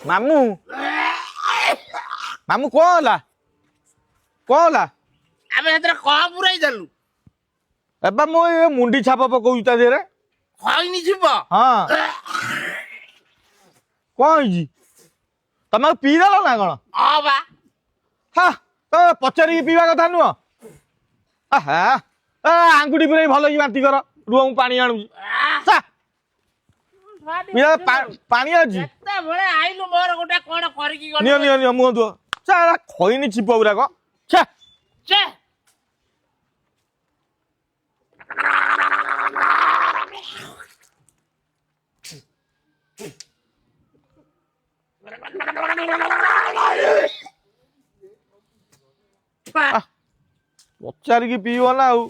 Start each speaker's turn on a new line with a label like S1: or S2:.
S1: ମାମୁଁ ମାମୁଁ କଣ ହେଲା କଣ ହେଲା?
S2: ଆମେ ସେଥିରେ କଣ ପୁରାଇ ଦେଲୁ?
S1: ଏବେ ମୁଁ ଏ ମୁଣ୍ଡି ଛାପ ପକଉଛି ତା ଦେହରେ।
S2: ଖଇନି ଯିବ।
S1: ହଁ କଣ ହେଇଛି? ତମେ ପିଇଦେଲ ନା କଣ?
S2: ହଁ ବା।
S1: ହଁ ତମେ ପଚାରିକି ପିଇବା କଥା ନୁହଁ। ହେ ଆଙ୍ଗୁଠି ପୁରେଇ ଭଲ କି ବାନ୍ତି କର। ରୁହ ମୁଁ ପାଣି ଆଣୁଛି। ପାଣି ଅଛି?
S2: କେତେବେଳେ ଆଇଲୁ ମୋର ଗୋଟେ କଣ କରିକି ଗଲୁ?
S1: ନିଅ ନିଅ ନିଅ ମୁହଁ ଧୁଅ। ଖଇନି ଛିପ ଗୁରାକ।
S2: ଛେ
S1: ପଚାରିକି ପିଇବ ନା ଆଉ।